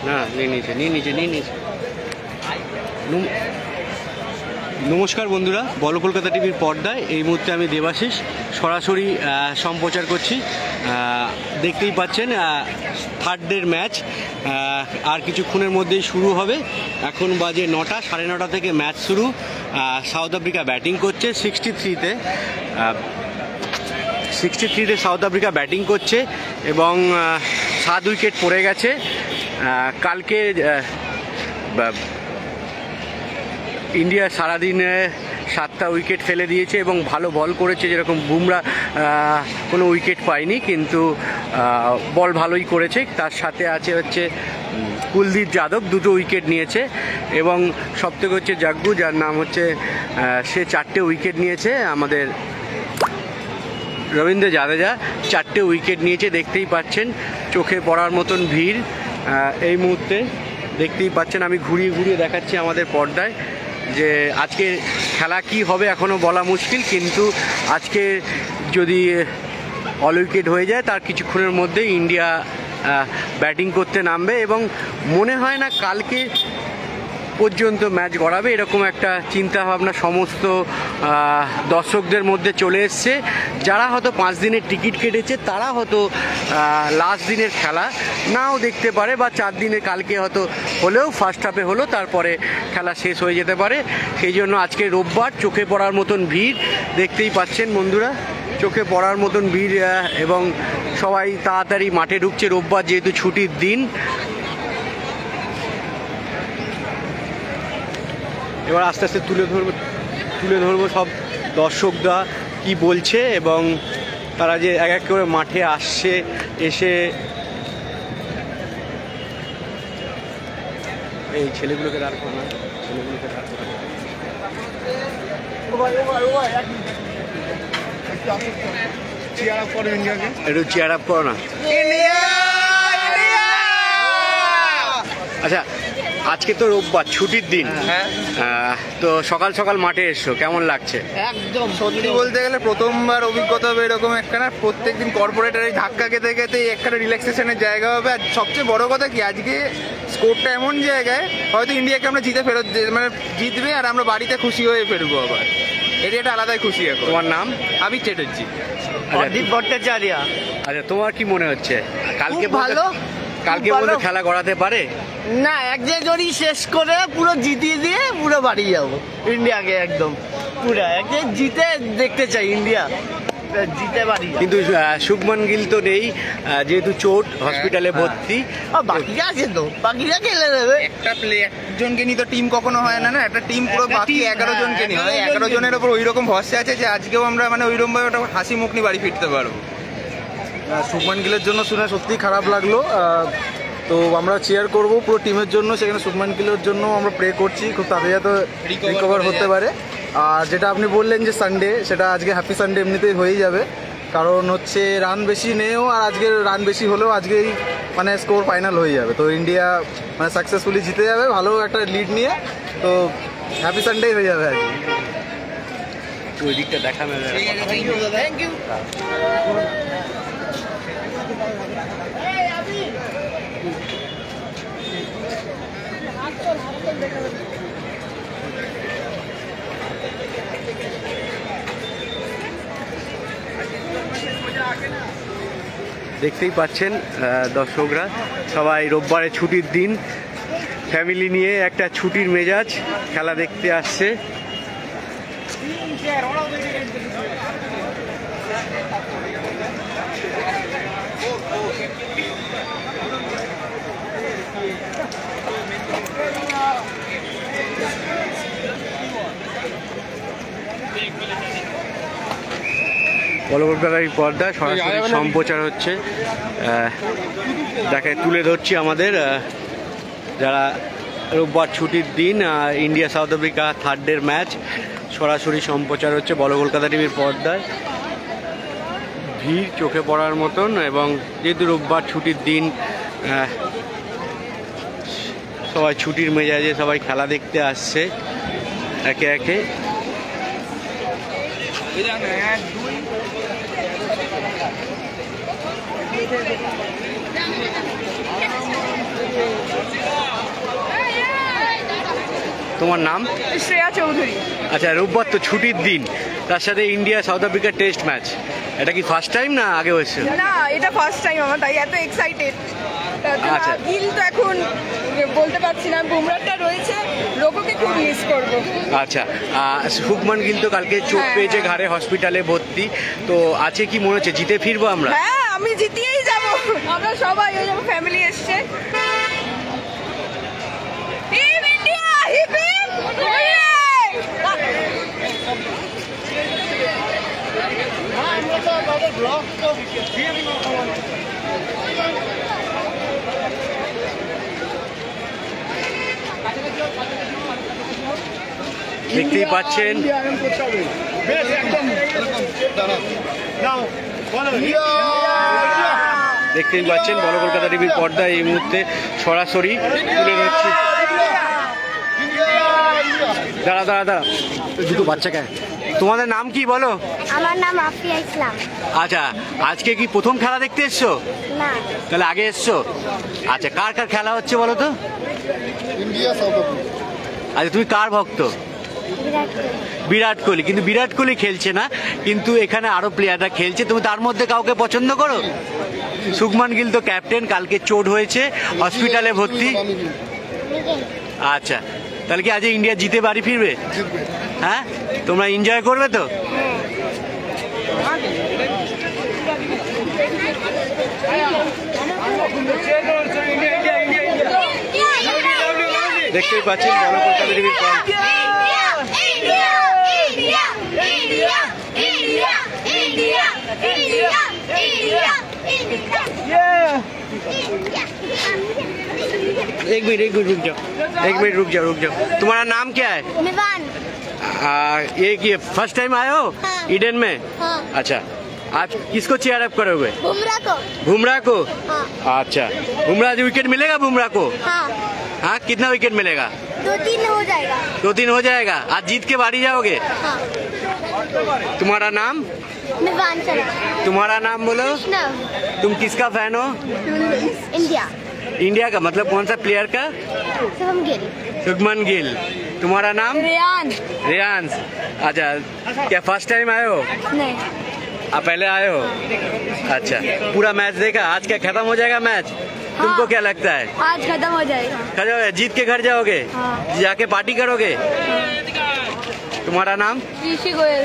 না নিয়ে নিয়েছে। নমস্কার বন্ধুরা, বলো কলকাতা টিভির পর্দায় এই মুহূর্তে আমি দেবাশিস সরাসরি সম্প্রচার করছি। দেখতেই পাচ্ছেন থার্ড ডের ম্যাচ আর কিছুক্ষণের মধ্যেই শুরু হবে। এখন বাজে 9টা, 9:30 থেকে ম্যাচ শুরু। সাউথ আফ্রিকা ব্যাটিং করছে 63-তে সাউথ আফ্রিকা ব্যাটিং করছে এবং 7 উইকেট পড়ে গেছে। কালকে ইন্ডিয়া সারাদিনে 7টা উইকেট ফেলে দিয়েছে এবং ভালো বল করেছে, যেরকম বুমরা কোনো উইকেট পায়নি, কিন্তু বল ভালোই করেছে। তার সাথে আছে হচ্ছে কুলদীপ যাদব, 2টো উইকেট নিয়েছে এবং সবথেকে হচ্ছে জাগ্গু, যার নাম হচ্ছে সে 4টে উইকেট নিয়েছে। আমাদের রবীন্দ্র জাদেজা 4টে উইকেট নিয়েছে। দেখতেই পাচ্ছেন চোখে পড়ার মতন ভিড় এই মুহূর্তে দেখতেই পাচ্ছেন। আমি ঘুরিয়ে ঘুরিয়ে দেখাচ্ছি আমাদের পর্দায় যে আজকে খেলা কি হবে এখনও বলা মুশকিল, কিন্তু আজকে যদি অল উইকেট হয়ে যায় তার কিছুক্ষণের মধ্যেই ইন্ডিয়া ব্যাটিং করতে নামবে এবং মনে হয় না কালকে পর্যন্ত ম্যাচ গড়াবে, এরকম একটা চিন্তাভাবনা সমস্ত দর্শকদের মধ্যে চলে এসছে। যারা হয়তো 5 দিনের টিকিট কেটেছে তারা হয়তো লাস্ট দিনের খেলা নাও দেখতে পারে, বা 4 দিনের কালকে হয়তো হলেও ফার্স্ট হাফে হলো, তারপরে খেলা শেষ হয়ে যেতে পারে। সেই জন্য আজকে রোববার চোখে পড়ার মতন ভিড় দেখতেই পাচ্ছেন বন্ধুরা, চোখে পড়ার মতন ভিড় এবং সবাই তাড়াতাড়ি মাঠে ঢুকছে রোববার যেহেতু ছুটির দিন। এবার আস্তে আস্তে তুলে ধরবো সব দর্শকরা কি বলছে এবং তারা যে এক এক করে মাঠে আসছে, এসে এই ছেলেগুলোকে দাঁড় করানো, একটু চেয়ার আপ করো না। আচ্ছা, আজকে তো রোববার ছুটির দিন, তো সকাল সকাল মাঠে এসছো, কেমন লাগছে? একদম সত্যি বলতে গেলে প্রথমবার অভিজ্ঞতা হবে এরকম একখানা। প্রত্যেকদিন কর্পোরেটের ধাক্কা খেতে খেতে একখানা রিল্যাক্সেশনের জায়গা হবে। আর সবচেয়ে বড় কথা কি, আজকে স্কোরটা এমন জায়গায় হয়তো ইন্ডিয়াকে আমরা জিতে ফেরত, মানে জিতবে আর আমরা বাড়িতে খুশি হয়ে ফেরবো আবার। এটা একটা আলাদাই খুশি। এখন তোমার নাম? আমি চ্যাটার্জি, অদীপ ভট্টাচার্য। আচ্ছা, তোমার কি মনে হচ্ছে কালকে বলতে খেলা গড়াতে পারে? না, এক জায়গায় শেষ করে পুরো জিতিয়ে দিয়ে পুরো বাড়ি যাবো ইন্ডিয়াকে, একদম পুরো এক জিতে দেখতে চাই ইন্ডিয়া জিতে বাড়ি। কিন্তু শুভমান গিল তো নেই, যেহেতু চোট, হসপিটালে ভর্তি। বাকিরা আছে তো, বাকিরা খেলে দেবে। একটা একজনকে নিয়ে তো টিম কখনো হয় না, একটা টিম পুরো বাকি 11 জনকে নিয়ে হয়। 11 জনের ওপর ওইরকম ভরসা আছে যে আজকেও আমরা মানে ওইরকম ভাবে একটা হাসি মুখ নিয়ে বাড়ি ফিরতে পারবো। শুভমান গিলের জন্য শুনে সত্যিই খারাপ লাগলো। তো আমরা চেয়ার করব পুরো টিমের জন্য, সেখানে শুভমান গিলের জন্য আমরা প্রে করছি খুব তাড়াতাড়ি যাতে রিকভার হতে পারে। আর যেটা আপনি বললেন যে সানডে, সেটা আজকে হ্যাপি সানডে এমনিতেই হয়েই যাবে, কারণ হচ্ছে রান বেশি নেও, আর আজকে রান বেশি হলেও আজকেই মানে স্কোর ফাইনাল হয়ে যাবে। তো ইন্ডিয়া মানে সাকসেসফুলি জিতে যাবে ভালো একটা লিড নিয়ে, তো হ্যাপি সানডেই হয়ে যাবে আজকে। ওই দিকটা দেখা যাবে। Thank you. দেখতেই পাচ্ছেন দর্শকরা সবাই রোববারে ছুটির দিন, ফ্যামিলি নিয়ে একটা ছুটির মেজাজ, খেলা দেখতে আসছে। বলো কলকাতার পর্দায় সরাসরি সম্প্রচার হচ্ছে, দেখায় তুলে ধরছি আমাদের যারা রোববার ছুটির দিন, ইন্ডিয়া সাউথ আফ্রিকা থার্ড ডের ম্যাচ সরাসরি সম্প্রচার হচ্ছে বলো কলকাতা টিভির পর্দায়। ভিড় চোখে পড়ার মতন, এবং যেহেতু রোববার ছুটির দিন সবাই ছুটির মেজাজে সবাই খেলা দেখতে আসছে একে একে। তোমার নাম? শ্রেয়া চৌধুরী। আচ্ছা, রোববার তো ছুটির দিন, তার সাথে India south Africa test match, এটা কি ফার্স্ট টাইম না আগে হয়েছে? না, এটা ফার্স্ট টাইম আমার, তাই এত এক্সাইটেড। আচ্ছা। গিল তো এখন বলতে পারছি না, বুমরাটা রয়েছে, লোককে খুব মিস করব। আচ্ছা, শুভমান গিল তো কালকে চোট পেয়েছে ঘাড়ে, হসপিটালে ভর্তি, তো আছে কি মনে হচ্ছে জিতে ফিরবো আমরা? হ্যাঁ, আমি জিতিয়েই যাব, আমরা সবাই ওই আমার ফ্যামিলি এসছে। Team India hip hip hooray! দেখতেই পাচ্ছেন বড় কলকাতা টিভির পর্দায় এই মুহূর্তে সরাসরি তুলে ধরছি। দাঁড়া দুটো বাচ্চাকে। তোমাদের নাম কি বলো? আমার নাম আফিয়া ইসলাম। আচ্ছা, আজকে কি প্রথম খেলা দেখতে এসছো? না, তাহলে আগে এসছো? আচ্ছা, কার কার খেলা হচ্ছে বলো তো? India south Africa. আচ্ছা, তুমি কার ভক্ত? বিরাট কোহলি। কিন্তু বিরাট কোহলি খেলছে না, কিন্তু এখানে আরো প্লেয়াররা খেলছে, তুমি তার মধ্যে কাউকে পছন্দ করো? শুভমান গিল তো ক্যাপ্টেন, কালকে চোট হয়েছে, হসপিটালে ভর্তি। আচ্ছা, তাহলে কি আজ ইন্ডিয়া জিতে বাড়ি ফিরবে? হ্যাঁ, তোমরা এনজয় করবে তো? দেখতেই পাচ্ছেন বড় কলকাতা টিভির एक मिनट रुक जाओ। तुम्हारा नाम क्या है? निवान। ये फर्स्ट टाइम आए हो हाँ। ईडन में? हाँ। अच्छा, आज किसको चेयर अप करोगे? बुमराह को। हाँ। अच्छा, बुमराह विकेट मिलेगा बुमराह को? हाँ। हाँ, कितना विकेट मिलेगा? 2-3 हो जाएगा। 2-3 हो जाएगा। आज जीत के बाड़ी जाओगे? हाँ। तुम्हारा नाम? निवान शर्मा। तुम्हारा नाम बोलो। तुम किसका फैन हो? इंडिया। इंडिया का मतलब कौन सा प्लेयर का? शुभमन गिल। तुम्हारा नाम? रेयांश। अच्छा, क्या फर्स्ट टाइम आए हो? नहीं। आप पहले आए हो? अच्छा, पूरा मैच देखा? आज क्या खत्म हो जाएगा मैच? तुमको क्या लगता है? आज खत्म हो जाएगा। जीत के घर जाओगे? हाँ। जाके पार्टी करोगे? तुम्हारा नाम? ऋषि गोयल।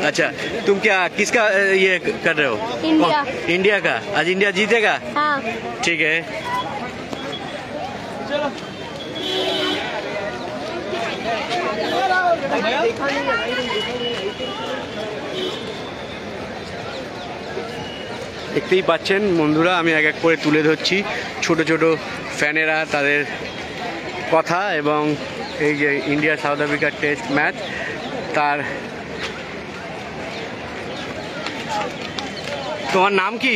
अच्छा, तुम क्या किसका ये कर रहे हो? इंडिया। इंडिया का। आज इंडिया जीतेगा? हाँ। ठीक है। দেখতেই পাচ্ছেন বন্ধুরা, আমি এক এক করে তুলে ধরছি ছোট ছোট ফ্যানেরা তাদের কথা, এবং এই যে ইন্ডিয়া সাউথ আফ্রিকার টেস্ট ম্যাচ তার। তোমার নাম কি?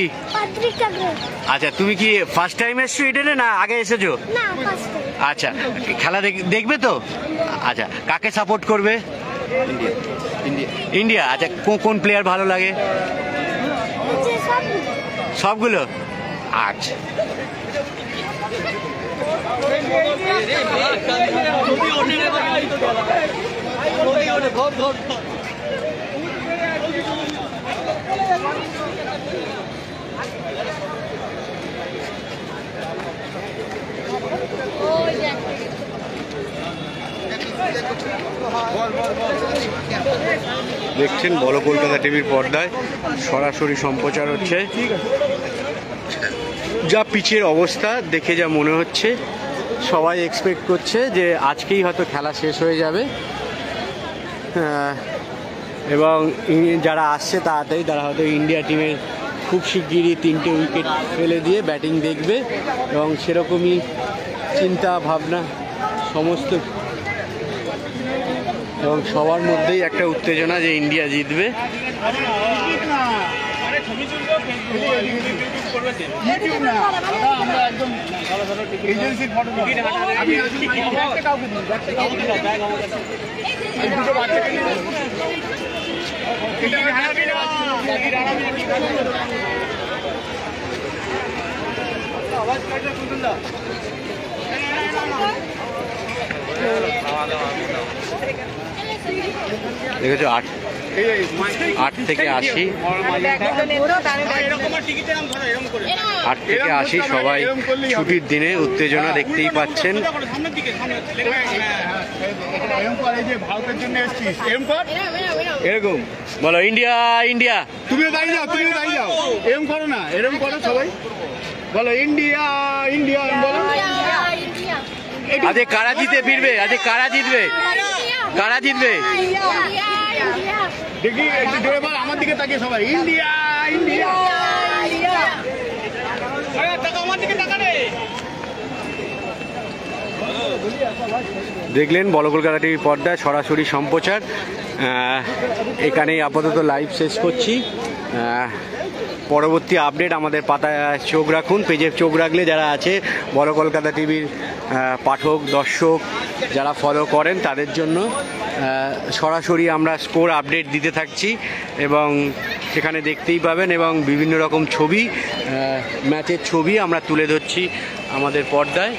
আচ্ছা, তুমি কি ফার্স্ট টাইম এসছো ইডেনে না আগে এসেছো? না, ফার্স্ট টাইম। আচ্ছা, খেলা দেখবে তো? আচ্ছা, কাকে সাপোর্ট করবে? ইন্ডিয়া। আচ্ছা, কোন প্লেয়ার ভালো লাগে? সবগুলো। আচ্ছা, দেখছেন বড় কলকাতা টিভির পর্দায় সরাসরি সম্প্রচার হচ্ছে। যা পিচের অবস্থা দেখে যা মনে হচ্ছে, সবাই এক্সপেক্ট করছে যে আজকেই হয়তো খেলা শেষ হয়ে যাবে, এবং যারা আসছে তাড়াতাড়ি তারা হয়তো ইন্ডিয়া টিমের খুব শিগগিরই 3টে উইকেট ফেলে দিয়ে ব্যাটিং দেখবে, এবং সেরকমই চিন্তা ভাবনা সমস্ত, এবং সবার মধ্যেই একটা উত্তেজনা যে ইন্ডিয়া জিতবে। দেখেছো 8 থেকে 80 8 থেকে 80 সবাই ছুটির দিনে উত্তেজনা দেখতেই পাচ্ছেন। এরকম বলো ইন্ডিয়া ইন্ডিয়া। তুমিও দাঁড়িয়ে যাও, তুমিও দাঁড়িয়ে যাও, এরকম করো না, এরকম করো সবাই, বলো ইন্ডিয়া ইন্ডিয়া বলো। আজকে কারা জিতে ফিরবে? আজকে কারা জিতবে? কারা জিতবে? দেখি একটু জোরে বল, আমার দিকে তাকিয়ে সবাই, ইন্ডিয়া ইন্ডিয়া। দেখলেন বলো কলকাতা টিভি পর্দায় সরাসরি সম্প্রচার। এখানেই আপাতত লাইভ শেষ করছি। পরবর্তী আপডেট আমাদের পাতায় চোখ রাখুন, পেজে চোখ রাখলে যারা আছে বড় কলকাতা টিভির পাঠক দর্শক যারা ফলো করেন তাদের জন্য সরাসরি আমরা স্কোর আপডেট দিতে থাকছি এবং সেখানে দেখতেই পাবেন এবং বিভিন্ন রকম ছবি ম্যাচের ছবি আমরা তুলে ধরছি আমাদের পর্দায়।